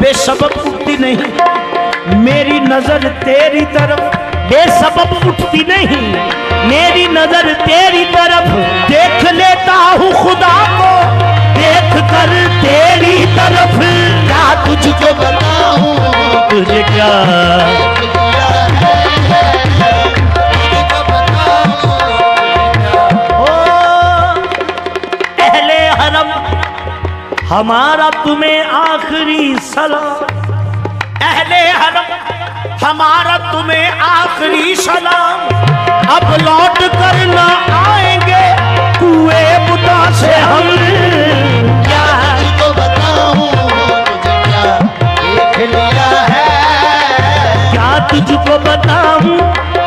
बेसबब उठती नहीं मेरी नजर तेरी तरफ, बेसबब उठती नहीं मेरी नजर तेरी तरफ। देख लेता हूँ खुदा को देख कर तेरी तरफ, क्या तुझको बताऊं तुझे क्या हमारा तुम्हें आखिरी सलाम, अहले हरम हमारा तुम्हें आखिरी सलाम। अब लौट कर ना आएंगे कुएं बुता से हम, क्या तुझको बताऊं तुझे क्या देख लिया है, क्या तुझको बताऊं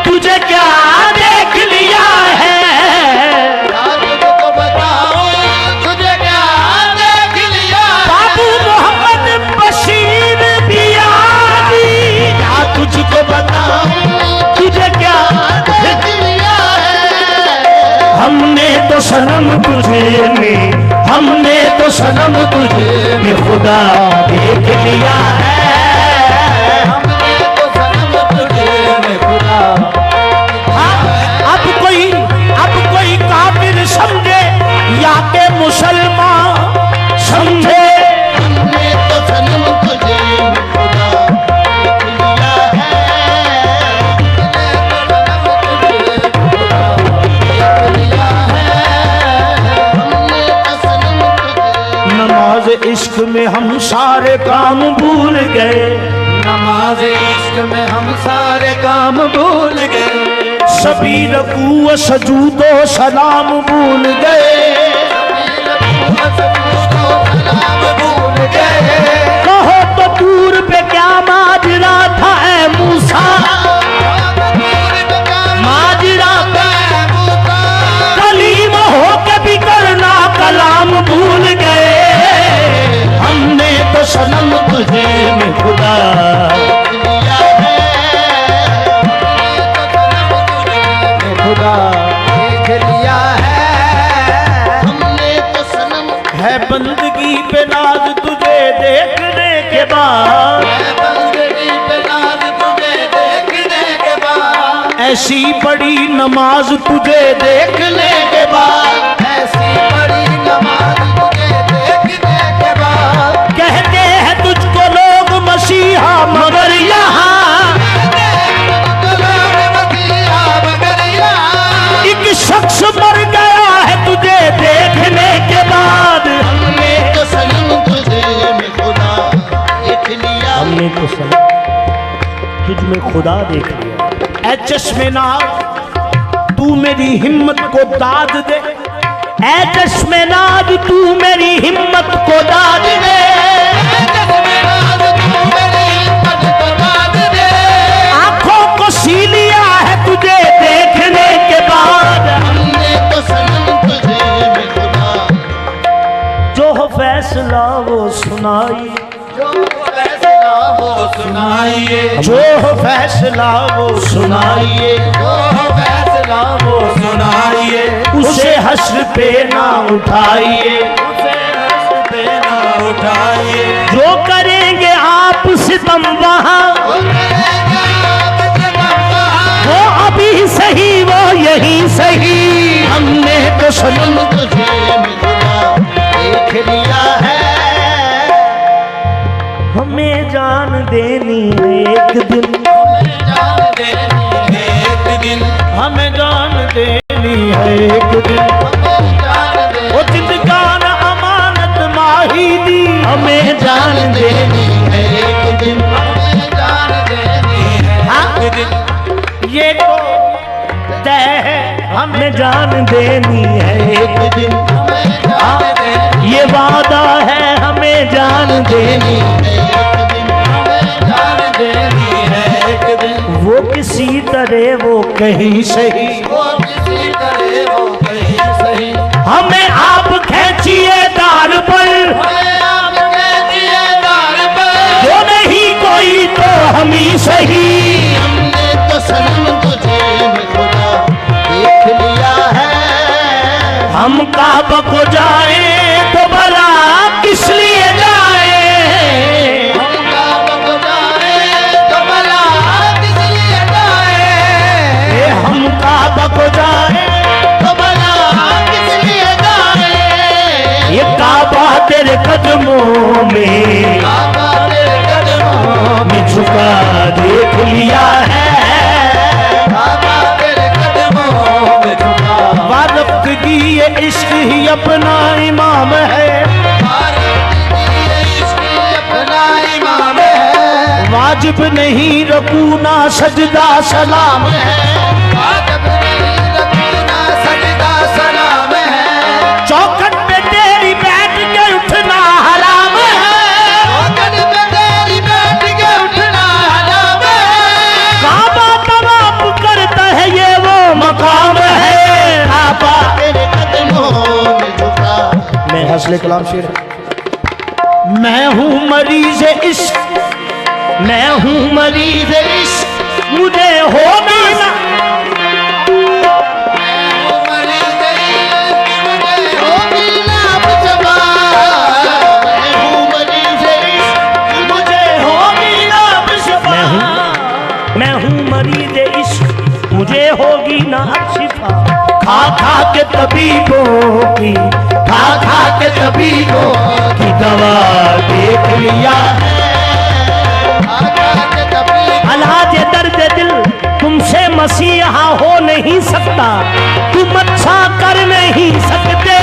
तुझे क्या देख लिया है, तुझको बताऊं तुझे क्या देख लिया है। हमने तो सनम तुझे में, हमने तो सनम तुझे में खुदा देख लिया है, हमने तो सनम तुझे में खुदा। अब कोई काफिर समझे या के मुसलमान समझे, हमने तो सनम तुझे में खुदा इश्क में हम सारे काम भूल गए, नमाज इश्क में हम सारे काम भूल गए, सभी रकू सजूदो सलाम भूल गए, कहो तो दूर पे क्या माजरा था ऐ मूसा, माजरा कलीम हो के भी करना कलाम भूल गए। हमने तो सनम तुझे में खुदा खुदा देख लिया है, हमने तो सनम है बंदगी पे नाज तुझे देखने के बाद, है बंदगी पे नाज तुझे देखने के बाद, ऐसी बड़ी नमाज तुझे देखने के बाद, ऐसी बड़ी नमाज कहते हैं तुझको लोग मसीहा मगर यहाँ एक शख्स मर गया है तुझे देखने के बाद। हमने तो सनम तुझे में खुदा देख लिया, हमने तो सनम तुझ में खुदा देख लिया। ऐ चश्मेनाद तू मेरी हिम्मत को दाद दे, ऐ चश्मेनाद तू मेरी हिम्मत को दाद दे, आंखों को सी लिया है तुझे देखने के बाद। हमने तो सनम तुझे में खुदा जो हो फैसला वो सुनाइए, जो फैसला वो सुनाइए, जो हो फैसला वो सुनाइए, जो फैसला वो सुनाइए, उसे हश्र पे ना उठाइए, उसे हश्र पे ना उठाइए, जो करेंगे आप सितम वहाँ वो अभी सही वो यही सही। हमने तो सनम तुझे में खुदा देख लिया है, हमें जान देनी है एक दिन, हमें जान देनी है एक दिन, हमें जान देनी है एक दिन, वो जिंदगान अमानत माही दी, हमें जान देनी है एक दिन, हमें जान देनी है एक दिन, ये तो तय है हमें जान देनी है एक दिन, ये वादा है हमें जान देनी है एक दिन, हमें जान देनी है एक दिन। वो किसी तरह वो कहीं सही, वो किसी तरह वो कहीं सही, हमें आप खींचिए दार पर, आप खींचिए दार पर, जो नहीं कोई तो हम ही सही। हमने तो सनम तुझे में खुदा देख लिया है, हम काबा को जाए तो भला किस लिए जाए, हम कदमों में, बाबा तेरे कदमों में झुका देख लिया है। बाबा तेरे कदमों में झुका। वारफ्तगी ये इश्क ही अपना इमाम है, अपना इमाम है। वाजिब नहीं रकूना सजदा सलाम है। वाजिब नहीं रकूना सजदा सलाम है। चौखट पे तेरी बैठ के उठना हराम है। चौखट पे तेरी बैठ के उठना हराम है। काबा तवाफ करता है ये वो मकाम है। काबा तेरे कदमों में झुका। मैं हसले कलाम शेर। मैं हूँ मरीज इश्क, मैं हूँ मरीज इश्क, मुझे होगी ना। मैं हूँ मरीज इश्क, मुझे होगी ना अब शिफा। खा खा के तबीबों की, खा खा के तबीबों की दवा देख लिया है। इलाज दर्द दिल तुमसे मसीहा हो नहीं सकता, तुम अच्छा कर नहीं सकते।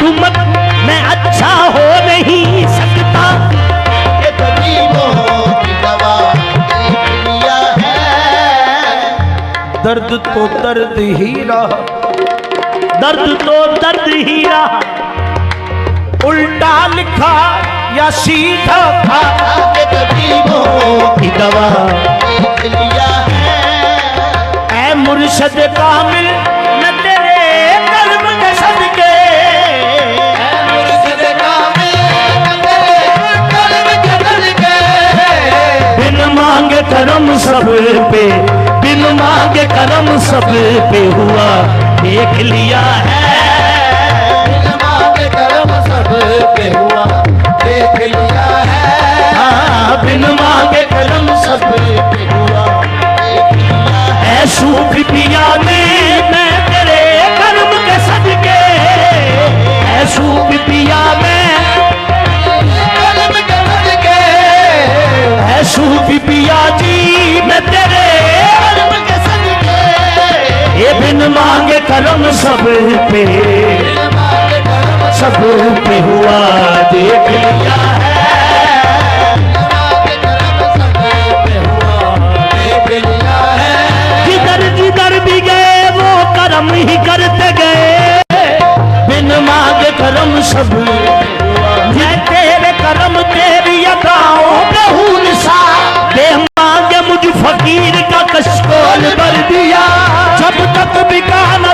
तुम मैं अच्छा हो नहीं सकता। ये तबीबों की दवा देख लिया है। दर्द तो दर्द ही रहा, दर्द तो दर्द ही रहा, उल्टा लिखा या सीधा था। ये तबीबों की दवा देख लिया है। ऐ मुर्शद कामिल न तेरे कर्म के सदके, मुर्शिद कामिल तेरे कर्म के सदके। बिन मांगे करम सब पे, बिन मांगे करम सब पे हुआ देख लिया है। बिन मांगे करम सब पे हुआ देख लिया है। हाँ, बिन मांगे करम सब पे हुआ देख लिया है। ऐ सूफी पिया में मैं तेरे कर्म के सदके, ऐ सूफी पिया में कर्म के सदके। ऐ सूफी पिया जी मैं तेरे कर्म के सदके। ये बिन मांगे करम सब पे, बिन मांगे करम सब पे हुआ देख लिया है। बिन मांगे करम सब पे हुआ देख लिया है। जिधर जिधर भी गए वो कर्म ही करते गए, बिन मांगे करम सब मैं तेरे कर्म तेरी अदाओं पे हूँ निसार। बे मांगे मुझ फकीर का कशकोल भर दिया, जब तक बिका न